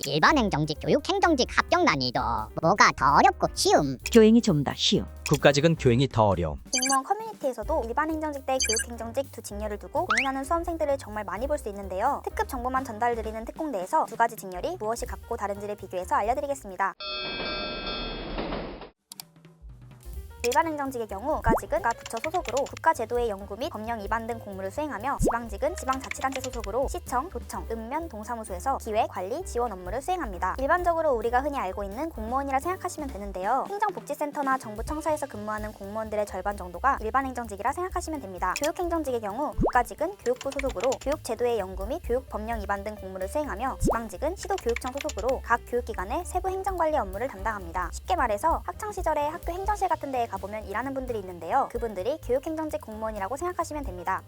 일반 행정직, 교육 행정직 합격 난이도 뭐가 더 어렵고 쉬움? 교행이 좀 더 쉬움. 국가직은 교행이 더 어려움. 공무원 커뮤니티에서도 일반 행정직 대 교육 행정직 두 직렬을 두고 고민하는 수험생들을 정말 많이 볼 수 있는데요. 특급 정보만 전달드리는 특공대에서 두 가지 직렬이 무엇이 같고 다른지를 비교해서 알려드리겠습니다. 일반 행정직의 경우 국가직은 국가부처 소속으로 국가제도의 연구 및 법령 위반 등 공무를 수행하며 지방직은 지방자치단체 소속으로 시청, 도청, 읍면, 동사무소에서 기획, 관리, 지원 업무를 수행합니다. 일반적으로 우리가 흔히 알고 있는 공무원이라 생각하시면 되는데요. 행정복지센터나 정부청사에서 근무하는 공무원들의 절반 정도가 일반 행정직이라 생각하시면 됩니다. 교육행정직의 경우 국가직은 교육부 소속으로 교육제도의 연구 및 교육 법령 위반 등 공무를 수행하며 지방직은 시도교육청 소속으로 각 교육기관의 세부 행정관리 업무를 담당합니다. 쉽게 말해서 학창시절에 학교 행정실 같은 데에 가보면 일하는 분들이 있는데요. 그분들이 교육행정직 공무원이라고 생각하시면 됩니다.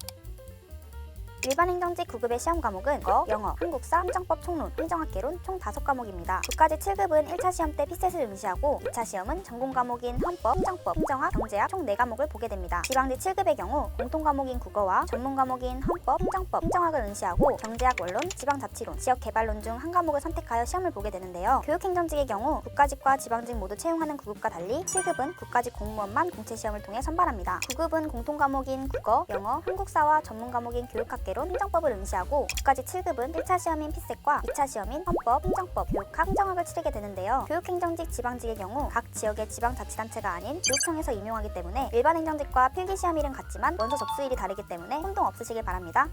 일반 행정직 9급의 시험 과목은 영어, 한국사, 행정법, 총론, 행정학개론 총 5과목입니다. 국가직 7급은 1차 시험 때 피셋을 응시하고 2차 시험은 전공 과목인 헌법, 행정법, 행정학, 경제학 총 4과목을 보게 됩니다. 지방직 7급의 경우 공통 과목인 국어와 전문 과목인 헌법, 행정법, 행정학을 응시하고 경제학, 원론, 지방자치론, 지역개발론 중 한 과목을 선택하여 시험을 보게 되는데요. 교육행정직의 경우 국가직과 지방직 모두 채용하는 9급과 달리 7급은 국가직 공무원만 공채시험을 통해 선발합니다. 9급은 공통 과목인 국어, 영어, 한국사와 전문 과목인 교육학개론, 행정법을 응시하고 국가직 7급은 1차 시험인 피셋과 2차 시험인 헌법, 행정법, 교육학, 행정학을 치르게 되는데요. 교육행정직, 지방직의 경우 각 지역의 지방자치단체가 아닌 교육청에서 임용하기 때문에 일반 행정직과 필기시험일은 같지만 원서 접수일이 다르기 때문에 혼동 없으시길 바랍니다.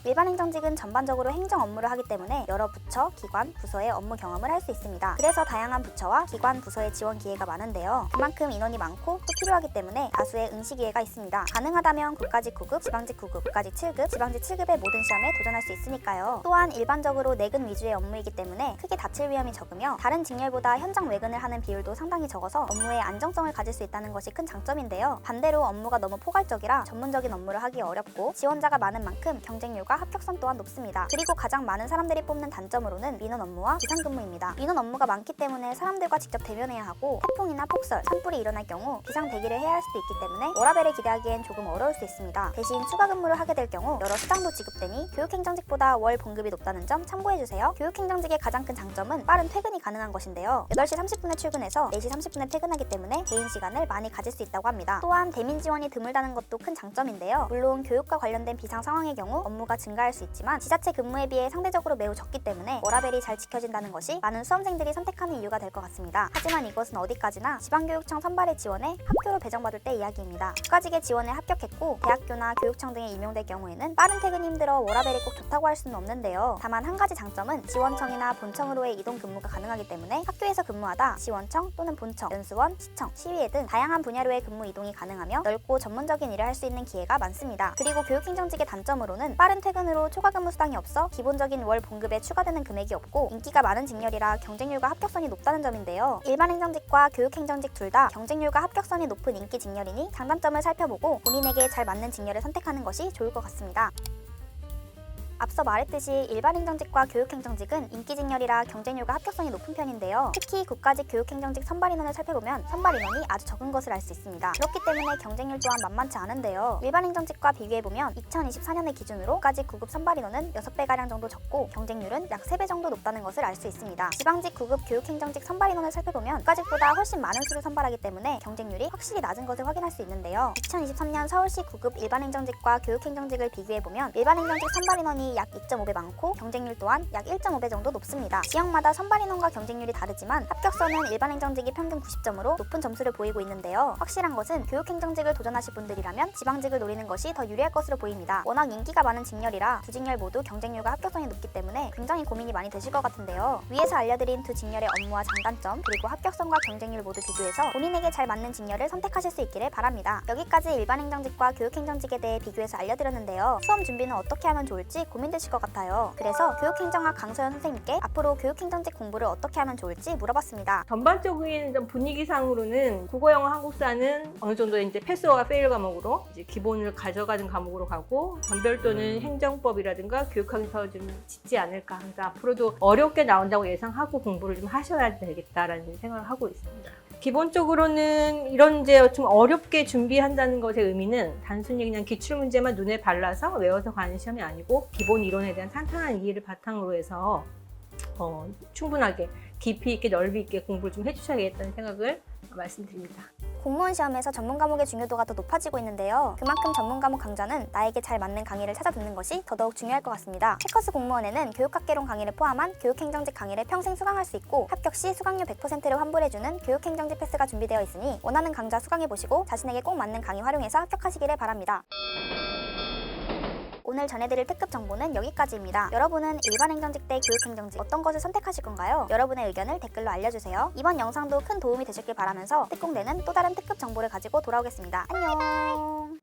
일반 행정직은 전반적으로 행정 업무를 하기 때문에 여러 부처, 기관, 부서의 업무 경험을 할 수 있습니다. 그래서 다양한 부처와 기관, 부서의 지원 기회가 많은데요. 그만큼 인원이 많고 또 필요하기 때문에 다수의 응시 기회가 있습니다. 가능하다면 국가직 9급, 지방직 9급, 국가직 7급, 지방직 7급의 모든 시험에 도전할 수 있으니까요. 또한 일반적으로 내근 위주의 업무이기 때문에 크게 다칠 위험이 적으며 다른 직렬보다 현장 외근을 하는 비율도 상당히 적어서 업무의 안정성을 가질 수 있다는 것이 큰 장점인데요. 반대로 업무가 너무 포괄적이라 전문적인 업무를 하기 어렵고 지원자가 많은 만큼 경쟁률과 합격선 또한 높습니다. 그리고 가장 많은 사람들이 뽑는 단점으로는 민원 업무와 비상근무입니다. 민원 업무가 많기 때문에 사람들과 직접 대면해야 하고 태풍이나 폭설, 산불이 일어날 경우 비상 대기를 해야 할 수도 있기 때문에 워라밸을 기대하기엔 조금 어려울 수 있습니다. 대신 추가 근무를 하게 될 경우 여러 수당도 지급되니 교육행정직보다 월 봉급이 높다는 점 참고해주세요. 교육행정직의 가장 큰 장점은 빠른 퇴근이 가능한 것인데요. 8시 30분에 출근해서 4시 30분에 퇴근하기 때문에 개인 시간을 많이 가질 수 있다고 합니다. 또한 대민 지원이 드물다는 것도 큰 장점인데요. 물론 교육과 관련된 비상 상황의 경우 업무가 증가할 수 있지만 지자체 근무에 비해 상대적으로 매우 적기 때문에 워라밸이 잘 지켜진다는 것이 많은 수험생들이 선택하는 이유가 될 것 같습니다. 하지만 이것은 어디까지나 지방교육청 선발에 지원해 학교로 배정받을 때 이야기입니다. 국가직의 지원에 합격했고 대학교나 교육청 등에 임용될 경우에는 빠른 퇴근이 힘들어 워라밸이 꼭 좋다고 할 수는 없는데요. 다만 한 가지 장점은 지원청이나 본청으로의 이동 근무가 가능하기 때문에 학교에서 근무하다 지원청 또는 본청, 연수원, 시청, 시의회 등 다양한 분야로의 근무 이동이 가능하며 넓고 전문적인 일을 할 수 있는 기회가 많습니다. 그리고 교육행정직의 단점으로는 빠른 퇴근으로 초과 근무 수당이 없어 기본적인 월 봉급에 추가되는 금액이 없고 인기가 많은 직렬이라 경쟁률과 합격선이 높다는 점인데요. 일반 행정직과 교육행정직 둘 다 경쟁률과 합격선이 높은 인기 직렬이니 장단점을 살펴보고 본인에게 잘 맞는 직렬을 선택하는 것이 좋을 것 같습니다. 앞서 말했듯이 일반 행정직과 교육행정직은 인기 직렬이라 경쟁률과 합격선이 높은 편인데요. 특히 국가직 교육행정직 선발 인원을 살펴보면 선발 인원이 아주 적은 것을 알 수 있습니다. 그렇기 때문에 경쟁률 또한 만만치 않은데요. 일반 행정직과 비교해보면 2024년을 기준으로 국가직 9급 선발 인원은 6배가량 정도 적고 경쟁률은 약 3배 정도 높다는 것을 알 수 있습니다. 지방직 9급 교육행정직 선발 인원을 살펴보면 국가직보다 훨씬 많은 수를 선발하기 때문에 경쟁률이 확실히 낮은 것을 확인할 수 있는데요. 2023년 서울시 9급 일반 행정직과 교육행정직을 비교해보면 일반 행정직 선발 인원이 약 2.5배 많고 경쟁률 또한 약 1.5배 정도 높습니다. 지역마다 선발 인원과 경쟁률이 다르지만 합격선은 일반 행정직이 평균 90점으로 높은 점수를 보이고 있는데요. 확실한 것은 교육행정직을 도전하실 분들이라면 지방직을 노리는 것이 더 유리할 것으로 보입니다. 워낙 인기가 많은 직렬이라 두 직렬 모두 경쟁률과 합격선이 높기 때문에 굉장히 고민이 많이 되실 것 같은데요. 위에서 알려드린 두 직렬의 업무와 장단점 그리고 합격선과 경쟁률 모두 비교해서 본인에게 잘 맞는 직렬을 선택하실 수 있기를 바랍니다. 여기까지 일반 행정직과 교육행정직에 대해 비교해서 알려드렸는데요. 수험 준비는 어떻게 하면 좋을지 고민되실 것 같아요. 그래서 교육행정학 강소연 선생님께 앞으로 교육행정직 공부를 어떻게 하면 좋을지 물어봤습니다. 전반적인 좀 분위기상으로는 국어, 영어, 한국사는 어느 정도 이제 패스와 페일 과목으로 이제 기본을 가져가는 과목으로 가고 변별도는 행정법이라든가 교육학에서 좀 짙지 않을까. 그래서 앞으로도 어렵게 나온다고 예상하고 공부를 좀 하셔야 되겠다라는 생각을 하고 있습니다. 기본적으로는 이런 이제 좀 어렵게 준비한다는 것의 의미는 단순히 그냥 기출문제만 눈에 발라서 외워서 가는 시험이 아니고 기본 이론에 대한 탄탄한 이해를 바탕으로 해서 더 충분하게 깊이 있게 넓이 있게 공부를 좀 해주셔야겠다는 생각을 말씀드립니다. 공무원 시험에서 전문 과목의 중요도가 더 높아지고 있는데요. 그만큼 전문 과목 강좌는 나에게 잘 맞는 강의를 찾아 듣는 것이 더더욱 중요할 것 같습니다. 해커스 공무원에는 교육학개론 강의를 포함한 교육행정직 강의를 평생 수강할 수 있고 합격 시 수강료 100%를 환불해주는 교육행정직 패스가 준비되어 있으니 원하는 강좌 수강해보시고 자신에게 꼭 맞는 강의 활용해서 합격하시기를 바랍니다. 오늘 전해드릴 특급 정보는 여기까지입니다. 여러분은 일반 행정직 대 교육행정직 어떤 것을 선택하실 건가요? 여러분의 의견을 댓글로 알려주세요. 이번 영상도 큰 도움이 되셨길 바라면서 특공대는 또 다른 특급 정보를 가지고 돌아오겠습니다. 안녕.